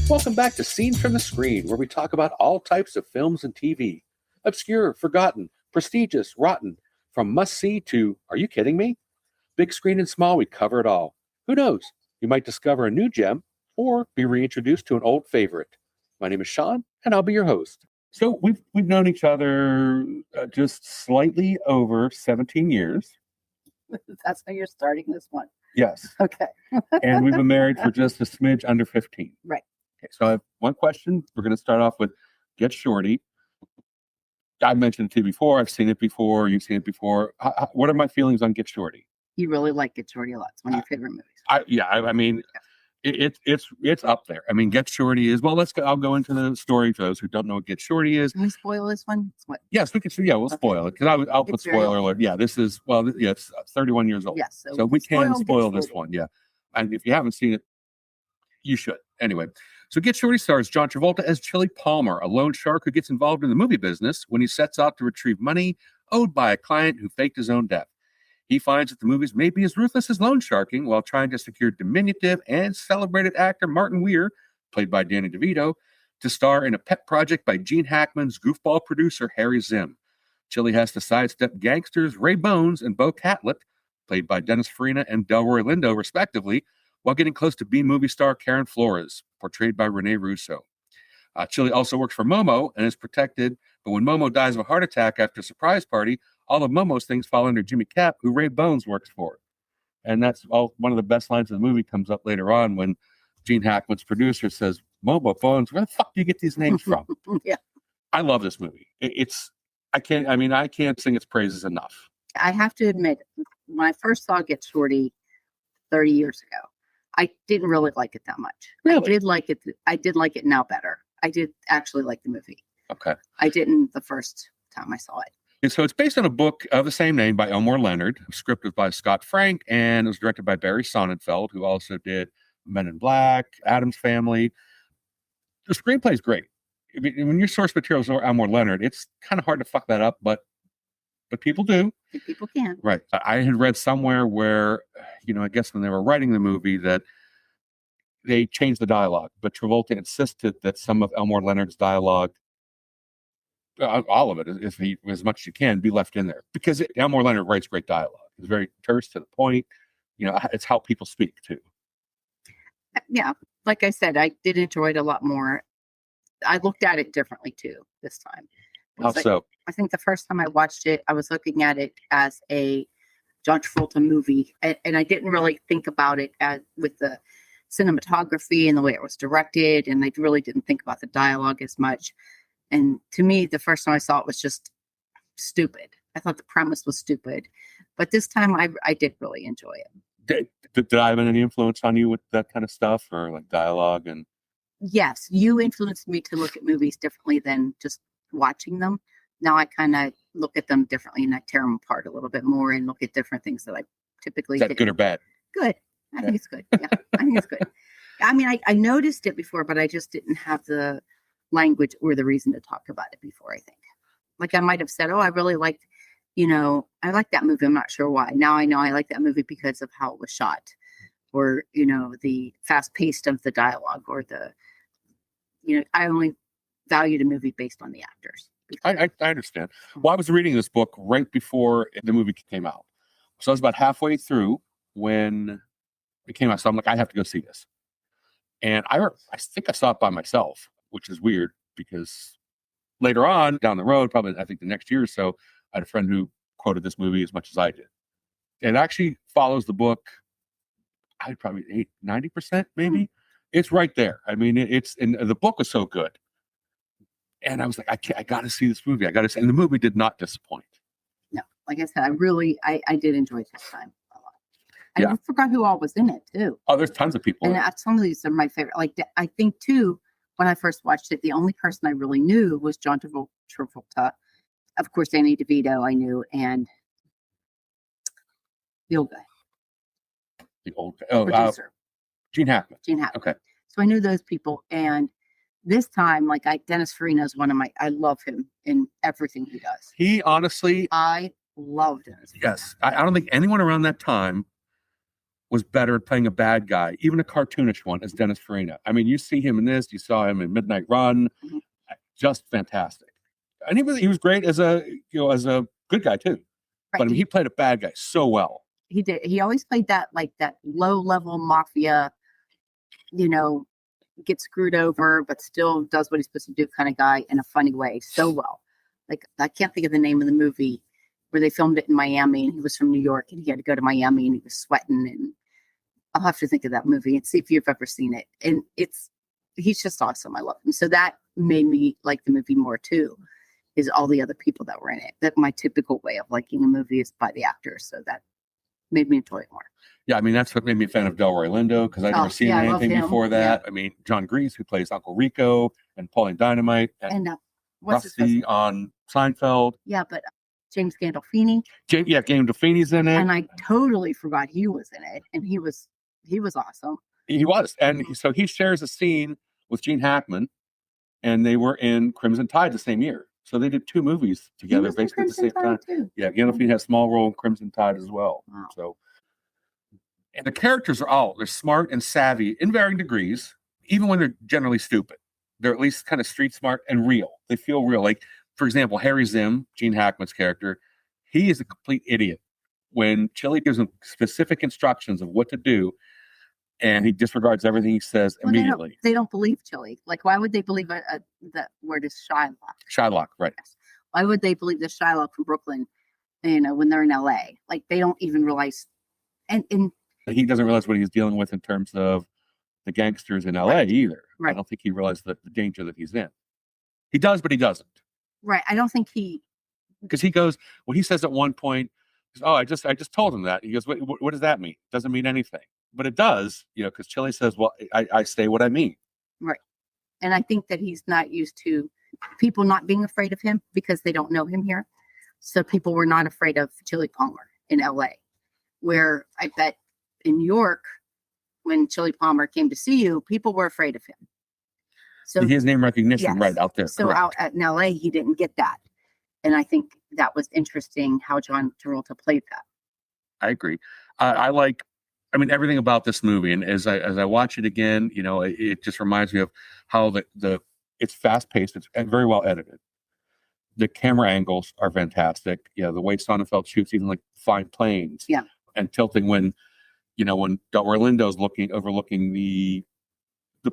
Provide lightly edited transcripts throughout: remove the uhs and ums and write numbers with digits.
Welcome back to Scenes from the Screen, where we talk about all types of films and TV. Obscure, forgotten, prestigious, rotten, from must-see to, are you kidding me? Big screen and small, we cover it all. Who knows? You might discover a new gem or be reintroduced to an old favorite. My name is Sean, and I'll be your host. So we've known each other just slightly over 17 years. That's how you're starting this one. Yes. Okay. And we've been married for just a smidge under 15. Right. Okay, so I have one question. We're going to start off with Get Shorty. I mentioned it to you before. I've seen it before. You've seen it before. What are my feelings on Get Shorty? You really like Get Shorty a lot. It's one of your favorite movies. I mean, it's up there. I mean, Get Shorty is, well, let's go. I'll go into the story for those who don't know what Get Shorty is. Can we spoil this one? What? Yes, we can. Yeah, we'll spoil it because I'll put spoiler alert. Yeah, this is, well, yeah, it's 31 years old. Yes. So we can spoil this one. Yeah. And if you haven't seen it, you should. Anyway, so Get Shorty stars John Travolta as Chili Palmer, a loan shark who gets involved in the movie business when he sets out to retrieve money owed by a client who faked his own death. He finds that the movies may be as ruthless as loan sharking while trying to secure diminutive and celebrated actor Martin Weir, played by Danny DeVito, to star in a pet project by Gene Hackman's goofball producer Harry Zim. Chili has to sidestep gangsters Ray Bones and Bo Catlett, played by Dennis Farina and Delroy Lindo, respectively, while getting close to B-movie star Karen Flores, portrayed by Rene Russo. Chili also works for Momo and is protected, but when Momo dies of a heart attack after a surprise party, all of Momo's things fall under Jimmy Cap, who Ray Bones works for. And that's all. One of the best lines of the movie comes up later on when Gene Hackman's producer says, Momo Bones, where the fuck do you get these names from? Yeah. I love this movie. I can't sing its praises enough. I have to admit, when I first saw Get Shorty 30 years ago, I didn't really like it that much. Really? I did like it now better. I did actually like the movie. Okay. I didn't the first time I saw it. And so it's based on a book of the same name by Elmore Leonard. The script was by Scott Frank, and it was directed by Barry Sonnenfeld, who also did Men in Black, Addams Family. The screenplay is great. I mean, when your source material is Elmore Leonard, it's kind of hard to fuck that up, but people do. People can. Right. I had read somewhere where, I guess when they were writing the movie that they changed the dialogue, but Travolta insisted that some of Elmore Leonard's dialogue, all of it, as much as you can, be left in there. Because Elmore Leonard writes great dialogue. It's very terse, to the point. It's how people speak, too. Yeah. Like I said, I did enjoy it a lot more. I looked at it differently, too, this time. How so? I think the first time I watched it, I was looking at it as a John Travolta movie. And I didn't really think about it with the cinematography and the way it was directed. And I really didn't think about the dialogue as much. And to me, the first time I saw it was just stupid. I thought the premise was stupid. But this time I did really enjoy it. Did I have any influence on you with that kind of stuff, or like dialogue? And yes, you influenced me to look at movies differently than just watching them. Now I kind of look at them differently, and I tear them apart a little bit more and look at different things that I typically Is that good or bad? Good. I think it's good. Yeah, I think it's good. I mean, I noticed it before, but I just didn't have the language or the reason to talk about it before, I think. Like I might have said, I really liked, I like that movie. I'm not sure why. Now I know I like that movie because of how it was shot, or, the fast paced of the dialogue, or I only valued a movie based on the actors. I understand. Well, I was reading this book right before the movie came out. So I was about halfway through when it came out. So I'm like, I have to go see this. And I think I saw it by myself, which is weird because later on down the road, probably I think the next year or so, I had a friend who quoted this movie as much as I did. It actually follows the book. I'd probably 90% maybe. It's right there. I mean, and the book was so good. And I was like, I got to see this movie. I got to see. And the movie did not disappoint. No, like I said, I did enjoy it this time a lot. I Yeah. forgot who all was in it too. Oh, there's tons of people. And some of these are my favorite. Like I think too, when I first watched it, the only person I really knew was John Travolta. Of course, Danny DeVito I knew, and the old guy. The old guy. Oh, producer. Gene Hackman. Okay. Okay. So I knew those people, and this time, Dennis Farina is I love him in everything he does. He honestly, I love Dennis Farina. yes. I don't think anyone around that time was better at playing a bad guy, even a cartoonish one, as Dennis Farina. I mean, you see him in this, you saw him in Midnight Run, just fantastic. And he was great as a good guy too. Right. But I mean, he played a bad guy so well. He did. He always played that low level mafia, gets screwed over, but still does what he's supposed to do kind of guy in a funny way so well. Like, I can't think of the name of the movie where they filmed it in Miami and he was from New York and he had to go to Miami and he was sweating, and I'll have to think of that movie and see if you've ever seen it. And he's just awesome. I love him. So that made me like the movie more too, is all the other people that were in it. That my typical way of liking a movie is by the actors. So that made me enjoy it more. Yeah, I mean, that's what made me a fan of Delroy Lindo, because I'd never seen anything before that. Yeah. I mean, John Grease, who plays Uncle Rico and Pauline Dynamite, and Rusty on Seinfeld. Yeah, but James Gandolfini. Gandolfini's in it. And I totally forgot he was in it. And he was awesome. He was. And so he shares a scene with Gene Hackman, and they were in Crimson Tide the same year. So they did two movies together basically at the same time. Too. Yeah, Gandolfini has a small role in Crimson Tide as well. Wow. So, and the characters they're smart and savvy in varying degrees, even when they're generally stupid. They're at least kind of street smart and real. They feel real. Like, for example, Harry Zim, Gene Hackman's character, he is a complete idiot. When Chili gives him specific instructions of what to do, and he disregards everything he says immediately. They don't believe Chili. Like, why would they believe that word is Shylock? Shylock, right. Yes. Why would they believe the Shylock from Brooklyn, when they're in LA? Like, they don't even realize. And he doesn't realize what he's dealing with in terms of the gangsters in LA either. Right. I don't think he realized the danger that he's in. He does, but he doesn't. Right. I don't think because he goes, well, he says at one point, oh, I just told him that. He goes, what does that mean? Doesn't mean anything. But it does, because Chili says, well, I say what I mean. Right. And I think that he's not used to people not being afraid of him because they don't know him here. So people were not afraid of Chili Palmer in LA, where I bet in New York, when Chili Palmer came to see you, people were afraid of him. So his name recognition right out there. So correct. Out in LA, he didn't get that. And I think that was interesting how John Travolta played that. I agree. I like everything about this movie, and as I watch it again, it just reminds me of how it's fast paced, it's very well edited. The camera angles are fantastic. Yeah, the way Sonnenfeld shoots even like flying planes. Yeah, and tilting when Delroy Lindo's overlooking the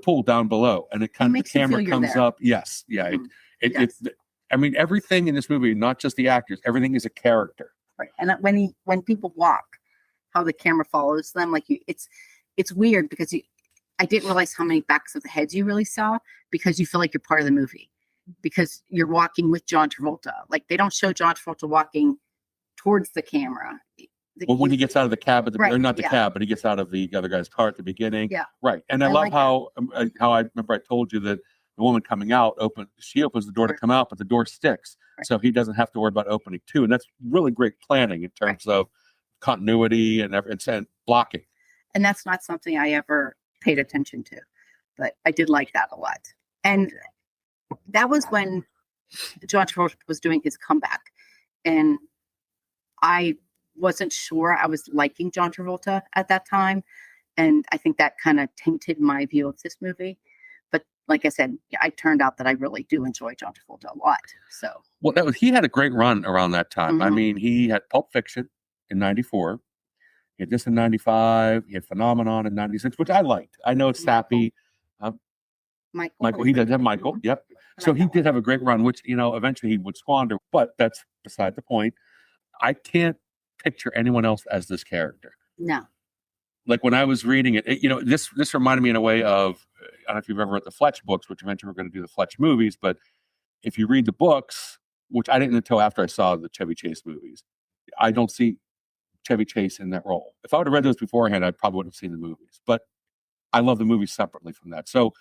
pool down below, and the camera comes up. Yes, yeah. Mm-hmm. It's everything in this movie, not just the actors, everything is a character. Right, and when people walk, how the camera follows them, like it's weird because I didn't realize how many backs of the heads you really saw, because you feel like you're part of the movie because you're walking with John Travolta. Like, they don't show John Travolta walking towards the camera. Well, when he gets out of the cab, or not the cab, but he gets out of the other guy's car at the beginning. Yeah, right. And I love how I remember I told you that the woman coming out she opens the door to come out, but the door sticks, so he doesn't have to worry about opening too. And that's really great planning in terms of continuity and blocking. And that's not something I ever paid attention to, but I did like that a lot. And that was when John Travolta was doing his comeback, and I wasn't sure I was liking John Travolta at that time, and I think that kind of tainted my view of this movie. But like I said, I turned out that I really do enjoy John Travolta a lot. So he had a great run around that time. Mm-hmm. He had Pulp Fiction in '94. He had this in '95. He had Phenomenon in '96, which I liked. I know it's sappy. Michael. He did have Michael. Mm-hmm. Yep. So he did have a great run, which eventually he would squander. But that's beside the point. I can't picture anyone else as this character. No. Like, when I was reading it, this reminded me in a way of, I don't know if you've ever read the Fletch books, which eventually we're going to do the Fletch movies. But if you read the books, which I didn't until after I saw the Chevy Chase movies, I don't see Chevy Chase in that role. If I would have read those beforehand, I probably would have seen the movies. But I love the movies separately from that. So,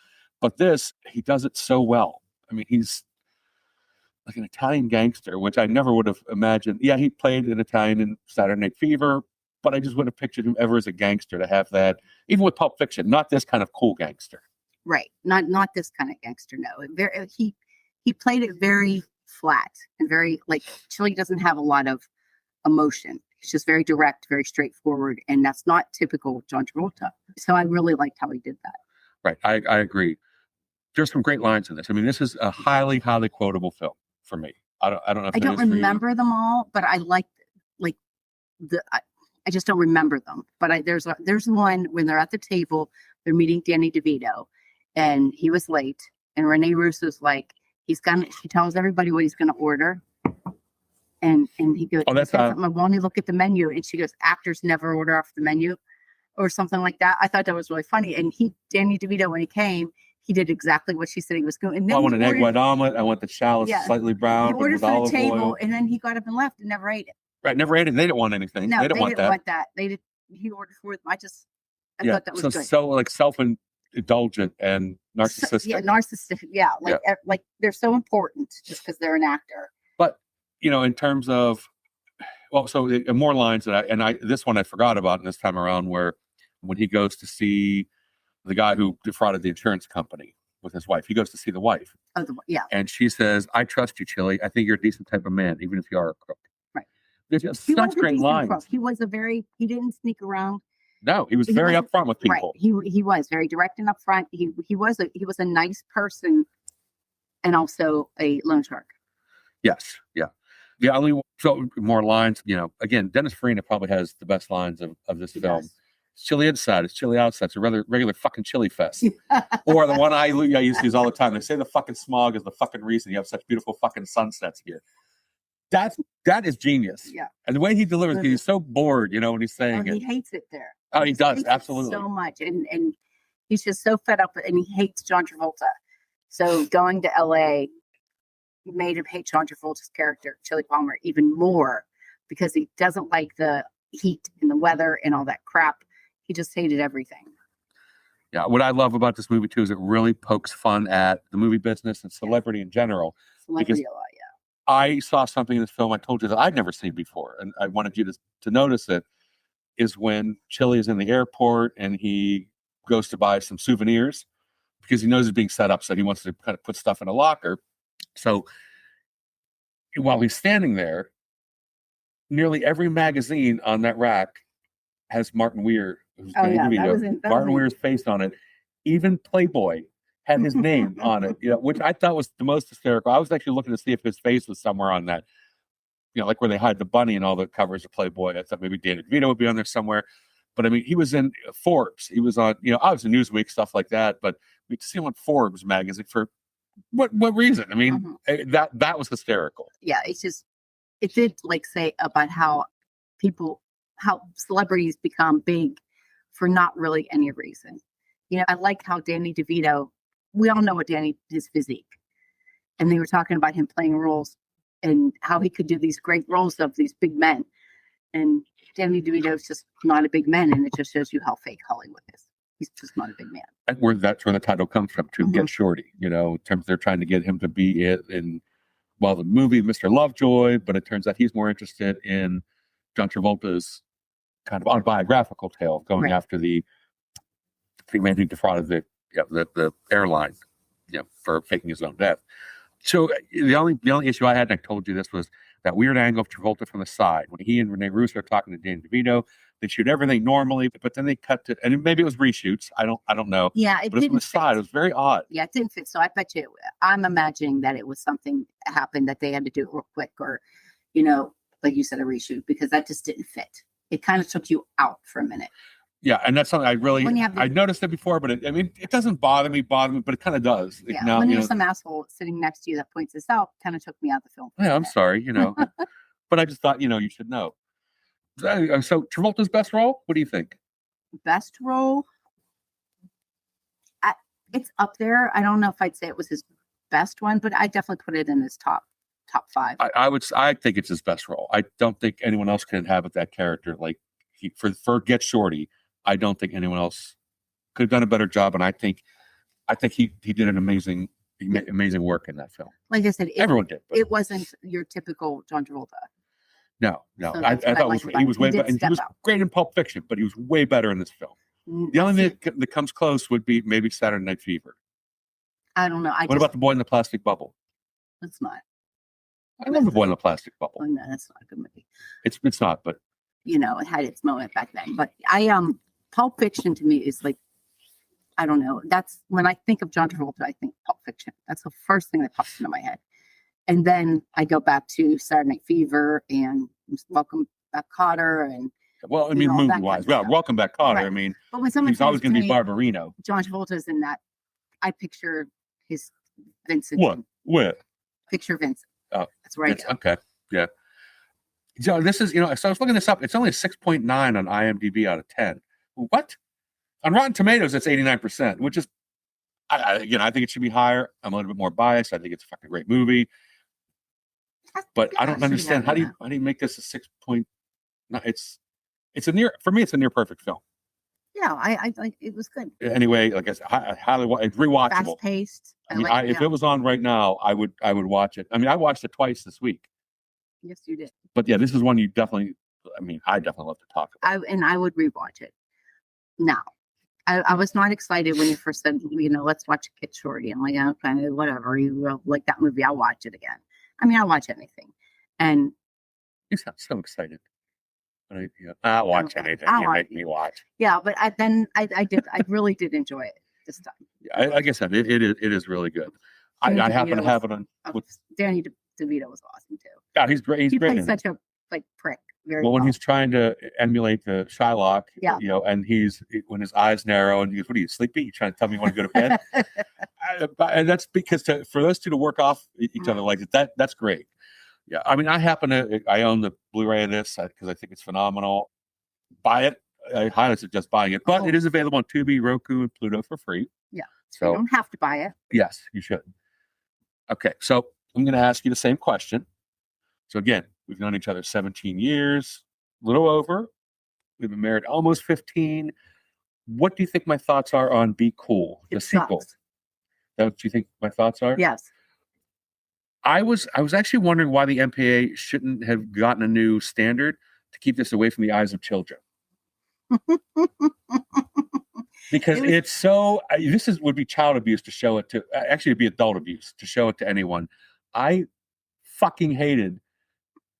but he does it so well. He's like an Italian gangster, which I never would have imagined. Yeah, he played an Italian in Saturday Night Fever, but I just wouldn't have pictured him ever as a gangster to have that, even with Pulp Fiction, not this kind of cool gangster. Right. Not this kind of gangster, no. He played it very flat and very, like, Chili doesn't have a lot of emotion. He's just very direct, very straightforward, and that's not typical John Travolta. So I really liked how he did that. Right. I agree. There's some great lines in this. I mean, this is a highly, highly quotable film for me. I don't know if I don't remember them all, but I like I just don't remember them. But there's one when they're at the table, they're meeting Danny DeVito, and he was late, and Rene Russo's like, he tells everybody what he's gonna order. And he goes, oh, that's why don't you look at the menu? And she goes, actors never order off the menu, or something like that. I thought that was really funny. And Danny DeVito, when he came, he did exactly what she said he was going. And then I want an egg white omelet. I want the shallot slightly brown. He ordered for the table, oil. And then he got up and left and never ate it. Right, never ate it. They didn't want anything. No, they didn't want that. They did. He ordered for them. I thought that was good. So like self-indulgent and narcissistic. Narcissistic. Yeah, like they're so important just because they're an actor. But in terms of, more lines that this one I forgot about this time around, where when he goes to see the guy who defrauded the insurance company with his wife, he goes to see the wife. Oh, yeah. And she says, "I trust you, Chili. I think you're a decent type of man, even if you are a crook." Right. There's just such great lines. Crook. He didn't sneak around. No, he was very upfront with people. Right. He was very direct and upfront. He was a nice person, and also a loan shark. Yes. Yeah. More lines. Again, Dennis Farina probably has the best lines of this film. Does. It's chilly inside. It's chilly outside. It's a regular fucking chili fest. Or the one I used to use all the time. They say the fucking smog is the fucking reason you have such beautiful fucking sunsets here. That is genius. Yeah. And the way he delivers, he's so bored, when he's saying it. He hates it there. Oh, he does. Absolutely. So much. And he's just so fed up, and he hates John Travolta. So going to LA made him hate John Travolta's character, Chili Palmer, even more, because he doesn't like the heat and the weather and all that crap. He just hated everything. Yeah, what I love about this movie too is it really pokes fun at the movie business and celebrity in general. Celebrity a lot, yeah. I saw something in this film I told you that I'd never seen before, and I wanted you to notice it. Is when Chili is in the airport and he goes to buy some souvenirs because he knows he's being set up, so he wants to kind of put stuff in a locker. So while he's standing there, nearly every magazine on that rack has Martin Weir. Martin Weir's face on it. Even Playboy had his name on it, which I thought was the most hysterical. I was actually looking to see if his face was somewhere on that, like where they hide the bunny and all the covers of Playboy. I thought maybe Danny DeVito would be on there somewhere. But I mean, he was in Forbes. He was on, obviously Newsweek, stuff like that. But we see him on Forbes magazine for what reason? I mean, that was hysterical. Yeah, it did say about how celebrities become big for not really any reason. I like how Danny DeVito, we all know his physique. And they were talking about him playing roles and how he could do these great roles of these big men. And Danny DeVito is just not a big man, and it just shows you how fake Hollywood is. He's just not a big man. And that's where the title comes from, to Get Shorty. In terms they're trying to get him to be it in the movie Mr. Lovejoy, but it turns out he's more interested in John Travolta's kind of autobiographical tale of going after the man who defrauded the airline, for faking his own death. So the only issue I had, and I told you this, was that weird angle of Travolta from the side when he and Rene Russo are talking to Danny DeVito. They shoot everything normally, but then they cut to, and maybe it was reshoots. I don't know. Yeah, but it was from the side. It was very odd. Yeah, it didn't fit. So I bet you, I'm imagining that it was something that happened that they had to do it real quick, or like you said, a reshoot, because that just didn't fit. It kind of took you out for a minute. Yeah, and that's something I noticed it before, but it doesn't bother me, but it kind of does. Yeah, now, when there's some asshole sitting next to you that points this out, kind of took me out of the film. Yeah, I'm sorry, but I just thought, you should know. So Travolta's best role, what do you think? Best role? It's up there. I don't know if I'd say it was his best one, but I definitely put it in his top 5. I think it's his best role. I don't think anyone else can inhabit that character like for Get Shorty. I don't think anyone else could have done a better job, and I think he did an amazing work in that film. Like I said, everyone did. It wasn't your typical John Travolta. No. So I thought he was way better. And he was great in Pulp Fiction, but he was way better in this film. The only thing that comes close would be maybe Saturday Night Fever. I don't know. What about The Boy in the Plastic Bubble? It's not. I love The Boy in the Plastic Bubble. Oh, no, that's not a good movie. It's not, but it had its moment back then. But Pulp Fiction to me is like, I don't know. That's when I think of John Travolta, I think Pulp Fiction. That's the first thing that pops into my head. And then I go back to Saturday Night Fever and Welcome Back, Kotter, and movie-wise, Welcome Back, Kotter. Right. I mean, but when someone he's always going to be Barbarino. John Travolta's in that. I picture his Vincent. What? Picture Vincent. Oh, that's right. Okay, yeah. So this is, so I was looking this up. It's only a 6.9 on IMDb out of 10. What? On Rotten Tomatoes, it's 89%, which is, I think it should be higher. I'm a little bit more biased. I think it's a fucking great movie. But I don't understand how do you make this a 6 point? No, it's a near perfect film. Yeah, I it was good. Anyway, like I said, it's rewatchable. Fast paced. If it was on right now, I would watch it. I mean, I watched it twice this week. Yes, you did. But yeah, this is one you definitely. I definitely love to talk about. I would rewatch it. Now, I was not excited when you first said, let's watch Get Shorty. I'm like, okay, whatever. You like that movie? I'll watch it again. I mean, I'll watch anything. And you sound so excited. I'll watch anything. You make me watch. Yeah, but I really did enjoy it this time. Yeah, like I said, it is really good. I happen to have it on. Danny DeVito was awesome too. Yeah, he's great. He played such a prick. When he's trying to emulate the Shylock, and when his eyes narrow and he goes, "What are you, sleepy? You trying to tell me you want to go to bed?" And that's because for those two to work off each other like that's great. Yeah, I mean, I own the Blu-ray of this because I think it's phenomenal. Buy it. I highly suggest buying it, but it is available on Tubi, Roku, and Pluto for free. Yeah, so you don't have to buy it. Yes, you should. Okay, so I'm going to ask you the same question. So again, we've known each other 17 years, a little over. We've been married almost 15. What do you think my thoughts are on Be Cool, the sequel? Is that what you think my thoughts are? Yes. I was actually wondering why the MPA shouldn't have gotten a new standard to keep this away from the eyes of children. Because it's so. Would be child abuse to show it to. Actually, it'd be adult abuse to show it to anyone. I fucking hated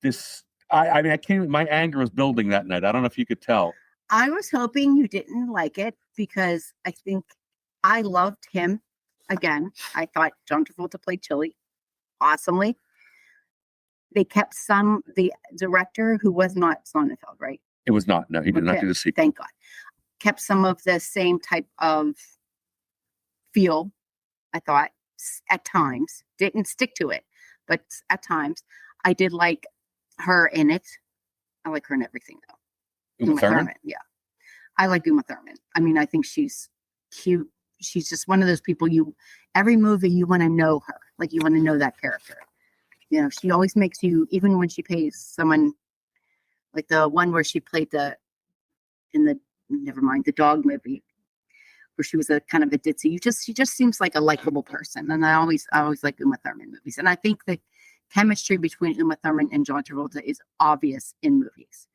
this. I mean, I can't. My anger was building that night. I don't know if you could tell. I was hoping you didn't like it because I think I loved him. Again, I thought John Travolta played Chili awesomely. They kept the director who was not Sonnenfeld, right? It was not. No, he did not do the sequel. Thank God. Kept some of the same type of feel, I thought, at times. Didn't stick to it, but at times. I did like her in it. I like her in everything, though. Uma Thurman? Yeah. I like Uma Thurman. I mean, I think she's cute. She's just one of those people every movie you want to know her. Like you want to know that character. She always makes you, even when she plays someone like the one where she played the dog movie where she was a kind of a ditzy. She just seems like a likable person. And I always like Uma Thurman movies. And I think the chemistry between Uma Thurman and John Travolta is obvious in movies.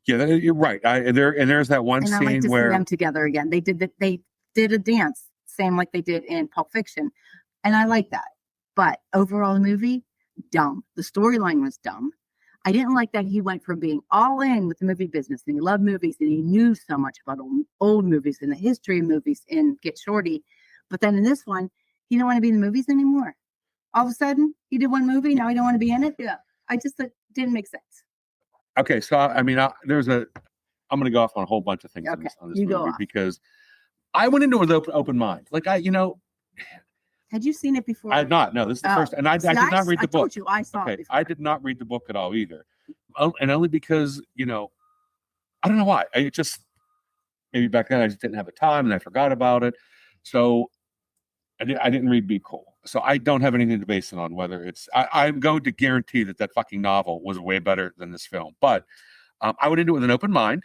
Yeah, you're right. There's that one scene I like to where see them together again. They did a dance, same like they did in Pulp Fiction. And I like that. But overall, the movie, dumb. The storyline was dumb. I didn't like that he went from being all in with the movie business and he loved movies and he knew so much about old movies and the history of movies in Get Shorty. But then in this one, he didn't want to be in the movies anymore. All of a sudden, he did one movie. Now he don't want to be in it. Yeah. It didn't make sense. Okay. So, I mean, I'm going to go off on a whole bunch of things on this movie because I went into it with open mind. Like had you seen it before? I had not. No, this is the first. And I did not read the book. I told you I saw it before. I did not read the book at all either. And only because, I don't know why. Maybe back then I just didn't have the time and I forgot about it. So I didn't read Be Cool. So I don't have anything to base it on whether it's, I'm going to guarantee that fucking novel was way better than this film. But I went into it with an open mind.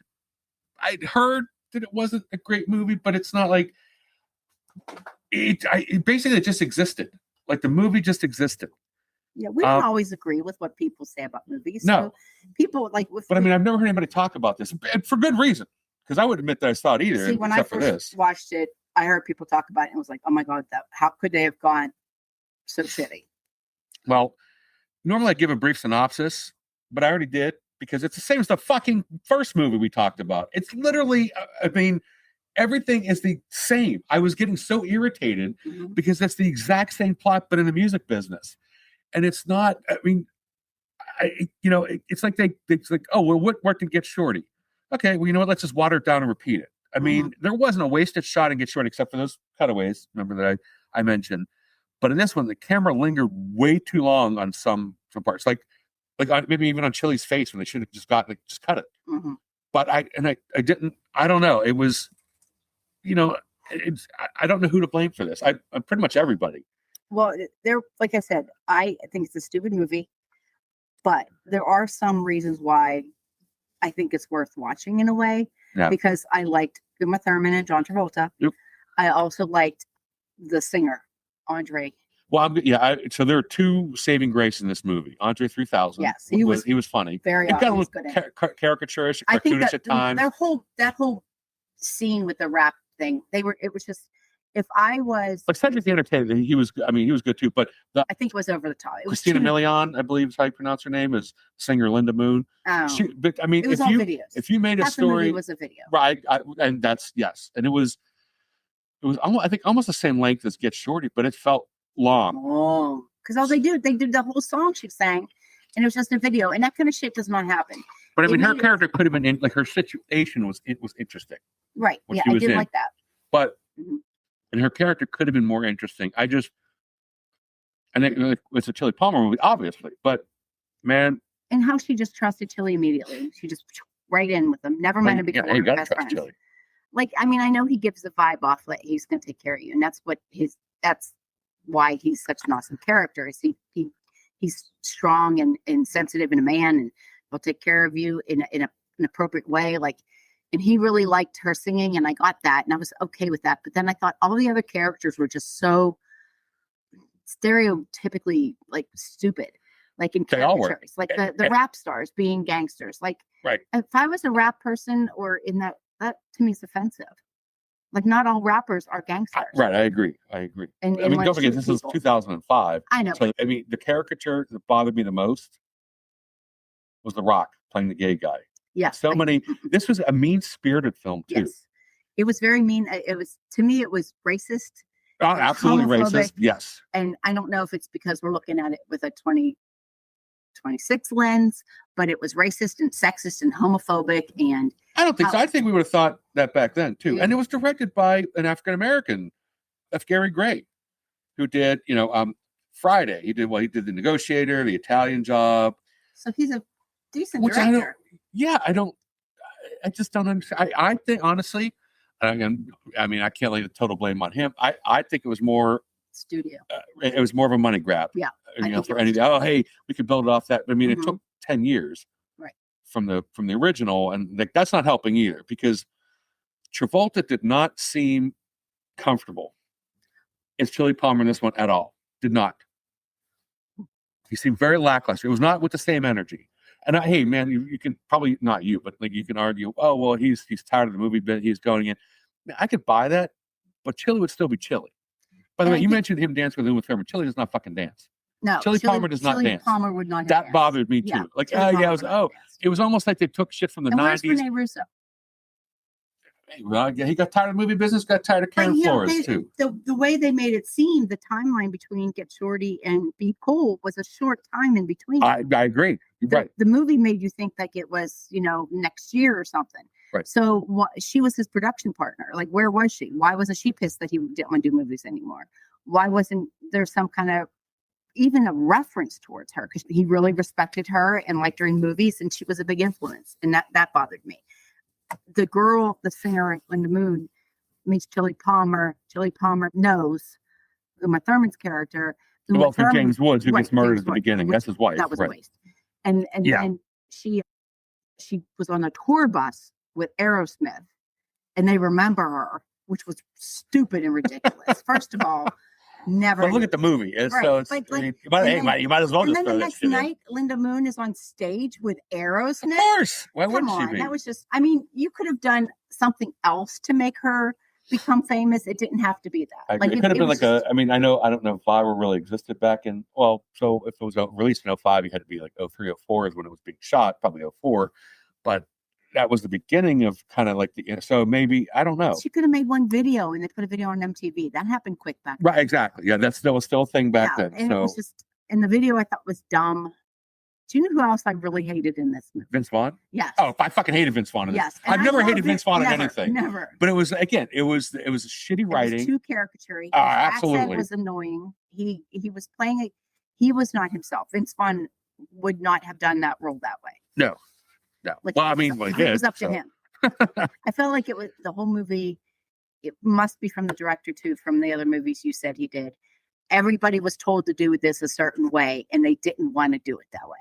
I'd heard that it wasn't a great movie, but it's not like, it basically just existed. Like the movie just existed. Yeah, we don't always agree with what people say about movies. No, so people But I mean, I've never heard anybody talk about this, and for good reason. Because I would admit that I saw it either. See, when I first watched it, I heard people talk about it and was like, "Oh my God, how could they have gone so shitty?" Well, normally I give a brief synopsis, but I already did. because it's the same as the fucking first movie we talked about. It's literally, I mean, everything is the same. I was getting so irritated because that's the exact same plot, but in the music business. And it's not, I mean, it's like it's like, oh, well, what worked in Get Shorty? Okay, well, you know what? Let's just water it down and repeat it. I mean, there wasn't a wasted shot in Get Shorty except for those cutaways, remember that I mentioned. But in this one, the camera lingered way too long on some parts. Like maybe even on Chili's face when they should have just cut it. But I don't know. It was, I don't know who to blame for this. I'm pretty much everybody. Well, like I said, I think it's a stupid movie, but there are some reasons why I think it's worth watching in a way, because I liked Uma Thurman and John Travolta. Yep. I also liked the singer, Andre. Well, so there are two saving grace in this movie. Andre 3000. Yes, he was funny. Very it got a little good caricaturish, I think cartoonish at times. That whole scene with the rap thing, it was just, if I was like Cedric the Entertainer, he was good too. But I think it was over the top. It was Christina Milian, I believe is how you pronounce her name, is singer Linda Moon. But I mean, it was if you made a story, it was a video, right? And that's yes, and it was I think almost the same length as Get Shorty, but it felt long. Because all they did the whole song she sang, and it was just a video, and that kind of shit does not happen. But I mean, her character could have been in, like, her situation was interesting, right? Yeah, I did like that. But and her character could have been more interesting. It's a Chili Palmer movie, obviously, but man, and how she just trusted Chili immediately. She just right in with them. Never met him before. You gotta trust Chili. Like, I mean, I know he gives the vibe off that he's going to take care of you, and that's why he's such an awesome character. Is he's strong and sensitive and a man, and he'll take care of you in an appropriate way. Like, and he really liked her singing, and I got that, and I was okay with that. But then I thought all the other characters were just so stereotypically like stupid, like in caricatures, like the rap stars being gangsters. Like, right? If I was a rap person or in that to me is offensive. Like, not all rappers are gangsters. Right, I agree. And I mean, don't forget, this is 2005. I know. So, I mean, the caricature that bothered me the most was The Rock playing the gay guy. Yeah. This was a mean-spirited film, too. Yes. It was very mean. To me, it was racist. Absolutely racist, yes. And I don't know if it's because we're looking at it with a 2026 lens, but it was racist and sexist and homophobic. And I don't think so. I think we would have thought that back then too. Yeah. And it was directed by an African American, F. Gary Gray, who did Friday. He did The Negotiator, The Italian Job. So he's a decent director. I just don't understand. I think honestly, I mean, I can't lay the total blame on him. I think it was more studio. It was more of a money grab. Yeah. For anything. Oh, hey, we could build it off that. I mean, it took 10 years. Right. From the original, and that's not helping either, because Travolta did not seem comfortable as Chili Palmer in this one at all. Did not. He seemed very lackluster. It was not with the same energy. And hey, man, you can probably not you, but like you can argue, oh well, he's tired of the movie bit. He's going in. I could buy that, but Chili would still be Chili. By the way, you mentioned him dancing with Uma Thurman. Chili does not fucking dance. No, Chili Palmer does not dance. Palmer would not. That bothered me too. Yeah, like, it was almost like they took shit from the 90s. Where's Rene Russo? Well, he got tired of movie business. Got tired of Karen Flores too. The way they made it seem, the timeline between Get Shorty and Be Cool was a short time in between. I agree. Right. The movie made you think like it was, next year or something. Right. So she was his production partner. Like, where was she? Why wasn't she pissed that he didn't want to do movies anymore? Why wasn't there some kind of even a reference towards her? Because he really respected her and liked her in movies, and she was a big influence, and that bothered me. The girl, the singer Linda Moon, meets Chili Palmer. Chili Palmer knows Uma Thurman's character. Well, for James Woods, who gets murdered at the beginning. That's his wife. That was a waste. And then she was on a tour bus with Aerosmith, and they remember her, which was stupid and ridiculous. First of all, never. But look at the movie. You might as well just throw that shit in. And then the next night, Linda Moon is on stage with Aerosmith. Of course. Why wouldn't she be? That was just, you could have done something else to make her become famous. It didn't have to be that. It could have been like I mean, I don't know if Viral really existed back in, well, so if it was released in 05, you had to be like 03, 04 is when it was being shot, probably 04. But that was the beginning of kind of like so maybe, I don't know. She could have made one video and they put a video on MTV. That happened quick back then. Right, exactly. Yeah, that was still a thing back then. And so it was just, and the video I thought was dumb. Do you know who else I really hated in this movie? Vince Vaughn? Yes. Oh, I fucking hated Vince Vaughn. Yes. I've never hated Vince Vaughn in anything. Never. But it was, again, it was shitty writing. It was too caricature. Absolutely. Accent was annoying. He was playing it. He was not himself. Vince Vaughn would not have done that role that way. No. Like, well, I mean, it was up to him. I felt like it was the whole movie. It must be from the director too, from the other movies you said he did. Everybody was told to do this a certain way, and they didn't want to do it that way.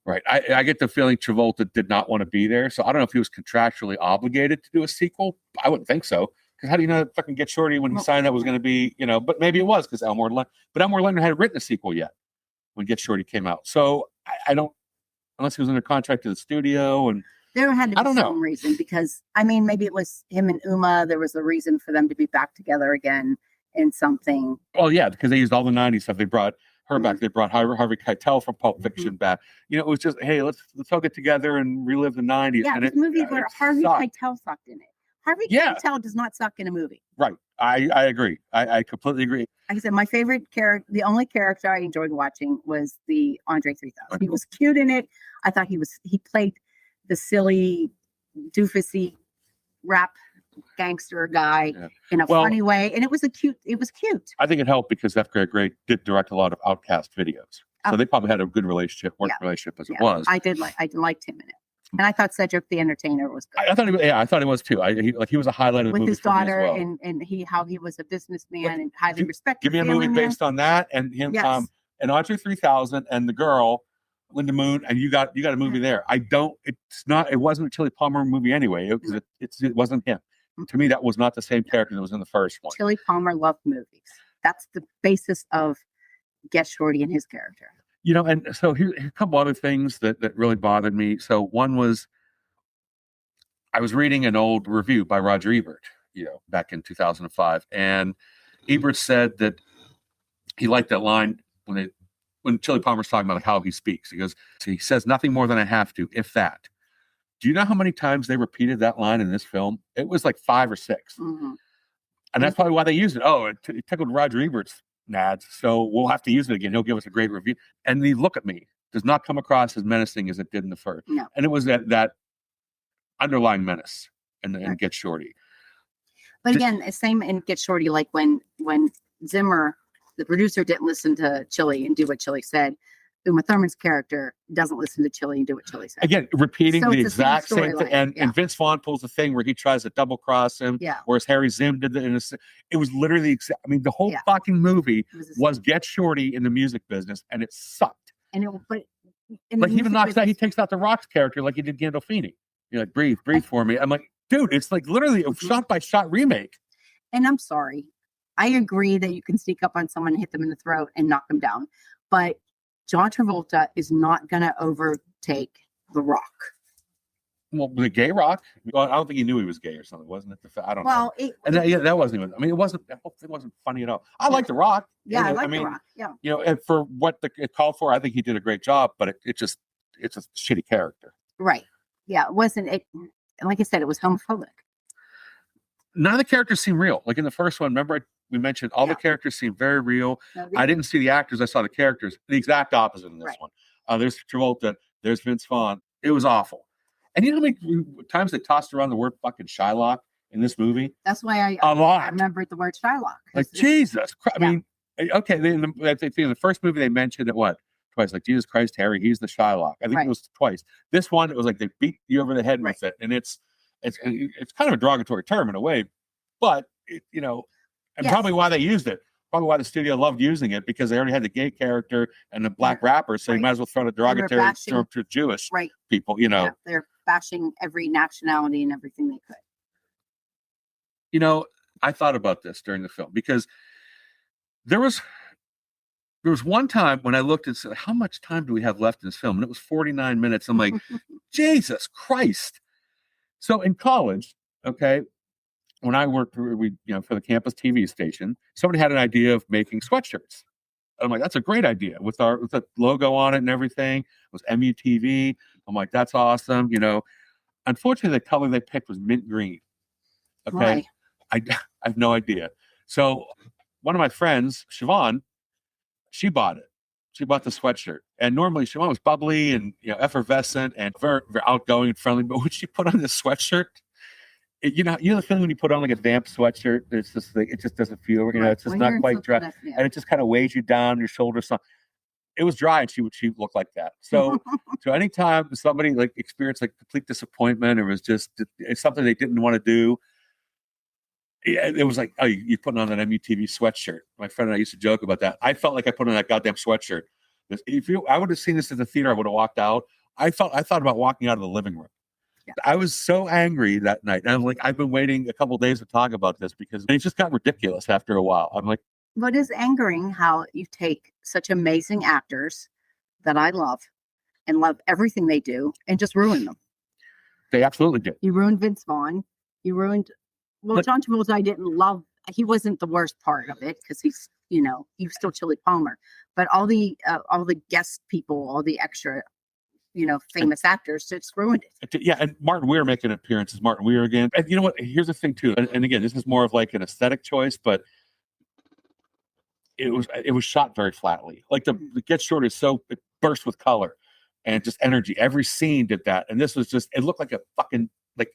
Right. I get the feeling Travolta did not want to be there. So I don't know if he was contractually obligated to do a sequel. I wouldn't think so. Because how do you know fucking Get Shorty when he signed that was going to be, but maybe it was because Elmore Leonard hadn't written a sequel yet when Get Shorty came out. So I don't, unless he was under contract to the studio. And there had to be some reason because, I mean, maybe it was him and Uma. There was a reason for them to be back together again in something. Well, yeah, because they used all the 90s stuff. They brought her back. They brought Harvey Keitel from Pulp Fiction back. It was just, hey, let's all get together and relive the 90s. Yeah, it's a movie where Harvey Keitel sucked in it. Harvey Keitel does not suck in a movie. Right. I agree. I completely agree. Like I said, my favorite character, the only character I enjoyed watching was the Andre 3000. He was cute in it. I thought he played the silly, doofusy rap gangster guy in a funny way, and it was cute. I think it helped because F. Gary Gray did direct a lot of Outcast videos, so they probably had a good relationship, relationship as it was. I liked him in it, and I thought Cedric the Entertainer was good. I thought he was too. He was a highlight of the movie with his daughter, well. and how he was a businessman and highly respected. Give me a movie based on that, and him, and Andre 3000, and the girl. Linda Moon, and you got a movie there. It wasn't a Chili Palmer movie anyway. It wasn't him. To me, that was not the same character that was in the first one. Chili Palmer loved movies. That's the basis of Get Shorty and his character. And so here a couple other things that really bothered me. So one was I was reading an old review by Roger Ebert, back in 2005, and Ebert said that he liked that line when Chili Palmer's talking about how he speaks. He says nothing more than I have to, if that. Do you know how many times they repeated that line in this film? It was like 5 or 6. Mm-hmm. And that's probably why they used it. Oh, it tickled Roger Ebert's nads, so we'll have to use it again. He'll give us a great review. And the look at me does not come across as menacing as it did in the first. No. And it was that underlying menace in Get Shorty. But again, the same in Get Shorty, like when Zimmer, the producer, didn't listen to Chili and do what Chili said. Uma Thurman's character doesn't listen to Chili and do what Chili said. Again, repeating the exact same thing. And Vince Vaughn pulls the thing where he tries to double cross him. Yeah. Whereas Harry Zim did it was literally the exact. I mean, the whole fucking movie was Get Shorty in the music business, and it sucked. And but he even knocks out. He takes out the Rock's character like he did Gandolfini. You're like, breathe for me. I'm like, dude, it's like literally a shot by shot remake. And I'm sorry. I agree that you can sneak up on someone and hit them in the throat and knock them down. But John Travolta is not going to overtake The Rock. Well, the gay Rock? Well, I don't think he knew he was gay or something, wasn't it? I don't know. That wasn't even. I mean, it wasn't funny at all. I like The Rock. Yeah, I like The Rock. Yeah. And for what it called for, I think he did a great job. But it's a shitty character. Right. Yeah, it wasn't. Like I said, it was homophobic. None of the characters seem real. Like in the first one, remember we mentioned all the characters seem very real. No, I didn't see the actors. I saw the characters. The exact opposite in this one. There's Travolta. There's Vince Vaughn. It was awful. And you know how many times they tossed around the word fucking Shylock in this movie? That's why I remembered the word Shylock. Like, Jesus Christ. I mean, okay, in the first movie they mentioned it twice. Like, Jesus Christ, Harry, he's the Shylock. I think it was twice. This one, it was like they beat you over the head with it. And it's kind of a derogatory term in a way, but probably why they used it. Probably why the studio loved using it, because they already had the gay character and the black rapper, so you might as well throw a derogatory term to Jewish people. They're bashing every nationality and everything they could. I thought about this during the film because there was one time when I looked and said, "How much time do we have left in this film?" And it was 49 minutes. I'm like, Jesus Christ! So in college, okay, when I worked for the campus TV station, somebody had an idea of making sweatshirts. I'm like, that's a great idea with the logo on it and everything. It was MUTV. I'm like, that's awesome. Unfortunately, the color they picked was mint green. Okay. Why? I have no idea. So one of my friends, Siobhan, she bought it. She bought the sweatshirt. And normally Siobhan was bubbly and effervescent and very, very outgoing and friendly. But when she put on this sweatshirt, the feeling when you put on like a damp sweatshirt, it's just like, it just doesn't feel, it's just not quite dry. And it just kind of weighs you down, your shoulders. It was dry and she looked like that. So anytime somebody like experienced like complete disappointment or it's something they didn't want to do, it was like, oh, you're putting on an MUTV sweatshirt. My friend and I used to joke about that. I felt like I put on that goddamn sweatshirt. I would have seen this at the theater, I would have walked out. I thought about walking out of the living room. Yeah. I was so angry that night. And I'm like, I've been waiting a couple of days to talk about this because it just got ridiculous after a while. I'm like, what is angering how you take such amazing actors that I love and love everything they do and just ruin them. They absolutely did. You ruined Vince Vaughn. You ruined, John Travolta I didn't love. He wasn't the worst part of it because he's, he was still Chili Palmer. But all the guest people, all the extra, famous actors just ruined it. Yeah, and Martin Weir making an appearance as Martin Weir again. And you know what? Here's the thing too. And again, this is more of like an aesthetic choice, but it was shot very flatly. Like the Get Shorty it burst with color and just energy. Every scene did that. And this was it looked like a fucking like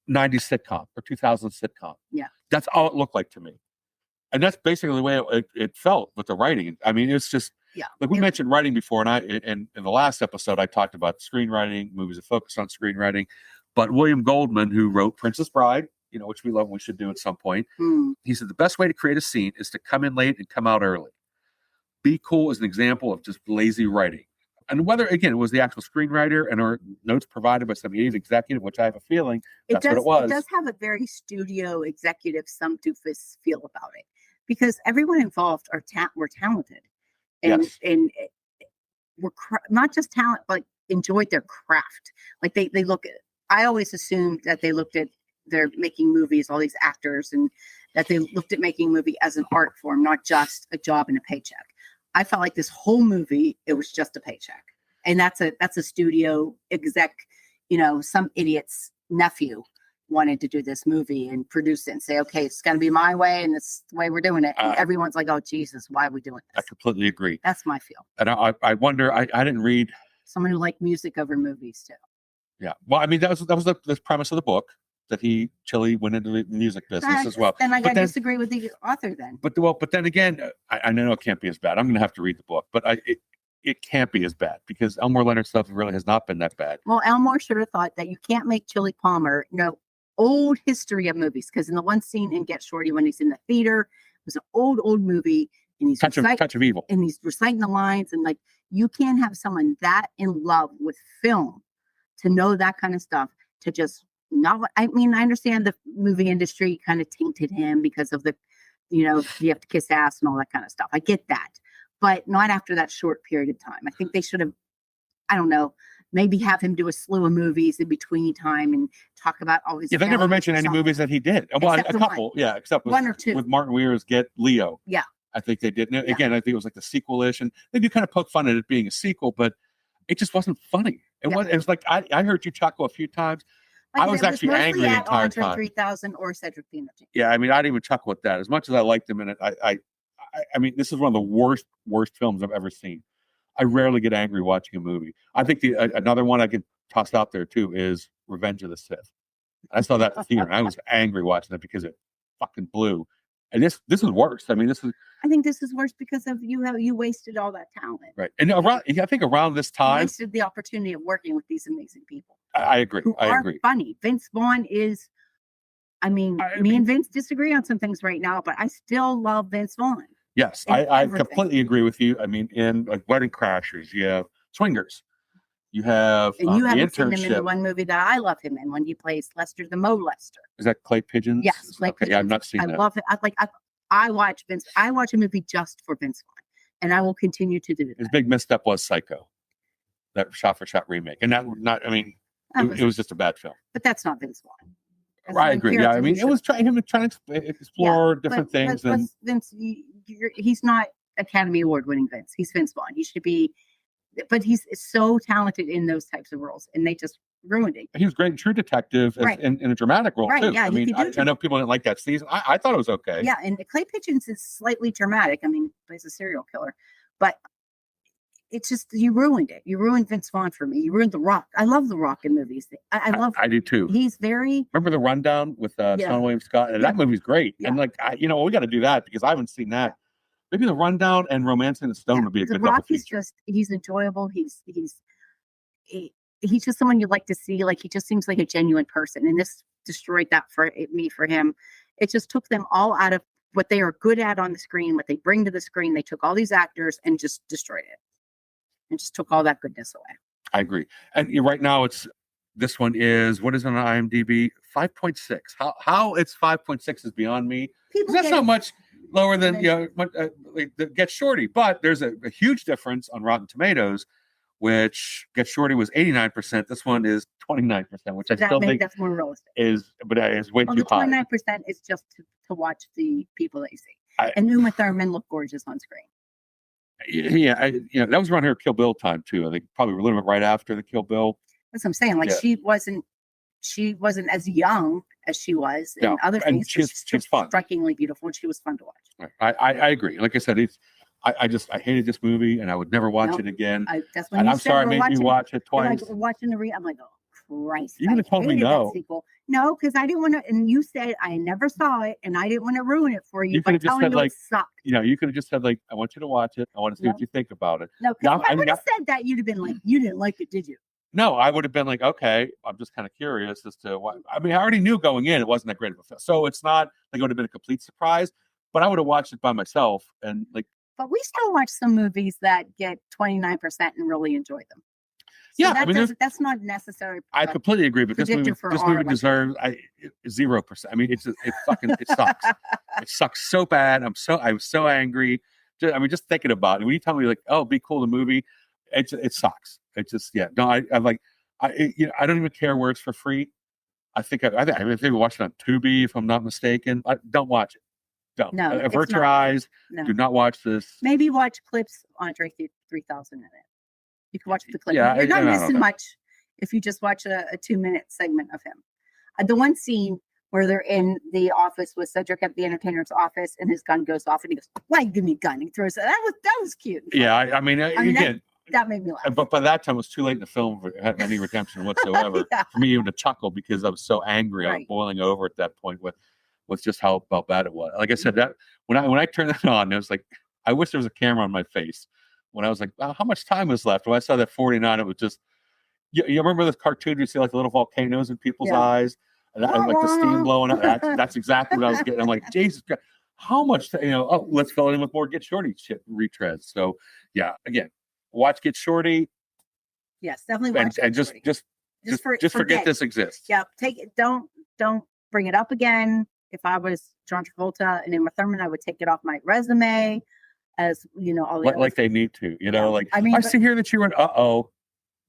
90s sitcom or 2000 sitcom. Yeah. That's all it looked like to me. And that's basically the way it felt with the writing. I mean, it's just, like we mentioned writing before, and in the last episode, I talked about screenwriting, movies that focus on screenwriting. But William Goldman, who wrote Princess Bride, which we love and we should do at some point, he said the best way to create a scene is to come in late and come out early. Be Cool is an example of just lazy writing. And whether, again, it was the actual screenwriter and or notes provided by some executive, which I have a feeling that's what it was. It does have a very studio executive, some doofus feel about it. Because everyone involved were talented. And, yes. And were not just talent, but enjoyed their craft. Like they look at, I always assumed that they looked at their making movies, all these actors, and that they looked at making a movie as an art form, not just a job and a paycheck. I felt like this whole movie, it was just a paycheck. And that's a studio exec, some idiot's nephew wanted to do this movie and produce it and say, okay, it's going to be my way and it's the way we're doing it. And everyone's like, oh, Jesus, why are we doing this? I completely agree. That's my feel. And I wonder, I didn't read. Someone who liked music over movies too. Yeah. Well, I mean, that was the premise of the book, that Chili went into the music business as well. Then I disagree with the author then. But then again, I know it can't be as bad. I'm going to have to read the book, but it can't be as bad because Elmore Leonard's stuff really has not been that bad. Well, Elmore should have thought that you can't make Chili Palmer, old history of movies, because in the one scene in Get Shorty when he's in the theater, it was an old movie, and he's Touch of Evil, and he's reciting the lines, and like you can't have someone that in love with film to know that kind of stuff to just not. I mean, I understand the movie industry kind of tainted him because of the, you have to kiss ass and all that kind of stuff. I get that, but not after that short period of time. I think they should have, I don't know, maybe have him do a slew of movies in between time and talk about all his. Yeah, they never mentioned any movies that he did. Well, a couple. One. Yeah, except one or two with Martin Weir's Get Leo. Yeah, I think they did. And again, I think it was like the sequel-ish, and they do kind of poke fun at it being a sequel, but it just wasn't funny. It was like I heard you chuckle a few times. Like I was actually angry the entire time. 3000 or Cedric the Entertainer. Yeah, I mean, I didn't even chuckle at that. As much as I liked him in it, I mean, this is one of the worst films I've ever seen. I rarely get angry watching a movie. I think another one I could toss out there too is Revenge of the Sith. I saw that in the theater, and I was angry watching it because it fucking blew. And this is worse. I mean, I think this is worse because of you wasted all that talent. Right. And I think around this time, you wasted the opportunity of working with these amazing people. I agree. Who are funny. Vince Vaughn is. I mean, me and Vince disagree on some things right now, but I still love Vince Vaughn. Yes, I completely agree with you. I mean, in like Wedding Crashers, you have Swingers, you have and you the haven't Internship. seen him in the one movie that I love him in when he plays Lester the Molester. Is that Clay Pigeons? Yes, Clay Pigeons. Yeah, I've not seen that. I love it. I watch Vince. I watch a movie just for Vince Vaughn, and I will continue to do that. His big misstep was Psycho, that shot-for-shot remake, and that not. I mean, it was just a bad film. But that's not Vince Vaughn. I agree. Yeah, I mean, it was trying to explore different things. But Vince, he's not Academy Award winning Vince. He's Vince Vaughn. He should be, but he's so talented in those types of roles, and they just ruined it. He was great in True Detective in a dramatic role too. Yeah, I mean, I know people didn't like that season. I thought it was okay. Yeah, and Clay Pigeons is slightly dramatic. I mean, he's a serial killer, but it's just you ruined it. You ruined Vince Vaughn for me. You ruined The Rock. I love The Rock in movies. I do too. He's very. Remember The Rundown with Sean William Scott? And that movie's great. Yeah. And we got to do that because I haven't seen that. Maybe The Rundown and Romancing the Stone would be a good double feature. He's enjoyable. He's just someone you'd like to see. Like, he just seems like a genuine person. And this destroyed that for him. It just took them all out of what they are good at on the screen, what they bring to the screen. They took all these actors and just destroyed it. And just took all that goodness away. I agree. And right now this one is, what is it on IMDb? 5.6. How it's 5.6 is beyond me. That's not much lower than the Get Shorty, but there's a huge difference on Rotten Tomatoes, which Get Shorty was 89%. This one is 29%, which I still think that's more realistic. Is way too high. 29% is just to watch the people that you see. And Uma Thurman looked gorgeous on screen. Yeah, that was around her Kill Bill time too. I think probably a little bit right after the Kill Bill. That's what I'm saying. Like, she wasn't as young as she was in other things. She's fun, strikingly beautiful, and she was fun to watch. I agree. Like I said, I hated this movie, and I would never watch it again. I'm sorry, I made you watch it twice. Like, watching I'm like, oh Christ! You would have told me no. No, because I didn't want to. And you said I never saw it, and I didn't want to ruin it for you by telling you it sucked. You could have just said, like, I want you to watch it. I want to see what you think about it. No, because I would have said that, you'd have been like, you didn't like it, did you? No, I would have been like, okay, I'm just kind of curious as to why. I mean, I already knew going in it wasn't that great of a film, so it's not like it would have been a complete surprise. But I would have watched it by myself and like. But we still watch some movies that get 29% and really enjoy them. So yeah, that's not necessary. I completely agree, but this movie deserves 0%. I mean, it sucks. It sucks so bad. I was so angry. Just thinking about it. When you tell me like, oh, be cool, the movie, it sucks. It just No, I don't even care where it's for free. I think we watch it on Tubi if I'm not mistaken. Don't watch it. Don't. No, avert your eyes. No. Do not watch this. Maybe watch clips on Andre 3000 in it. You can watch the clip. Yeah, you're not missing much if you just watch a 2-minute segment of him. The one scene where they're in the office with Cedric at the entertainer's office, and his gun goes off, and he goes, "Why give me a gun?" He throws it. That was cute. Yeah, I mean again, that made me laugh. But by that time, it was too late in the film for have any redemption whatsoever. For me even to chuckle because I was so angry. I was boiling over at that point with just how bad it was. Like I said, that when I turned that on, it was like I wish there was a camera on my face. When I was like, wow, how much time was left? When I saw that 49, it was just, you remember this cartoon, you see like the little volcanoes in people's eyes, and like the steam blowing up. That's exactly what I was getting. I'm like, Jesus Christ, how much, let's fill it in with more Get Shorty shit retreads. So yeah, again, watch Get Shorty. Yes, definitely watch and just forget this exists. Yeah, take it. Don't bring it up again. If I was John Travolta and Uma Thurman, I would take it off my resume. As all the like they need to, I see here that you were in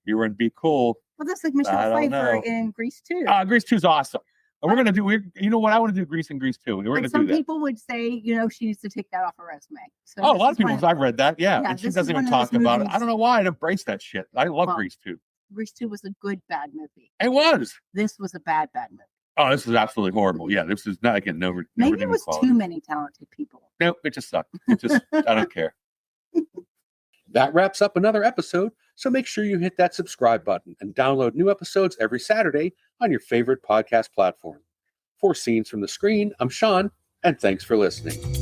you were in Be Cool. Well, that's like Michelle Pfeiffer in Grease 2. Grease 2 is awesome. And we're gonna do what I want to do Grease and Grease 2. We're gonna do that. Some people would say, she needs to take that off her resume. So a lot of people I've read that, and she doesn't even talk about it. I don't know why I'd embrace that shit. I love Grease 2. Grease 2 was a good bad movie. It was. This was a bad movie. Oh, this is absolutely horrible. Yeah, this is not again. Maybe it was too many talented people. No, it just sucked. I don't care. That wraps up another episode. So make sure you hit that subscribe button and download new episodes every Saturday on your favorite podcast platform. For Scenes from the Screen, I'm Sean, and thanks for listening.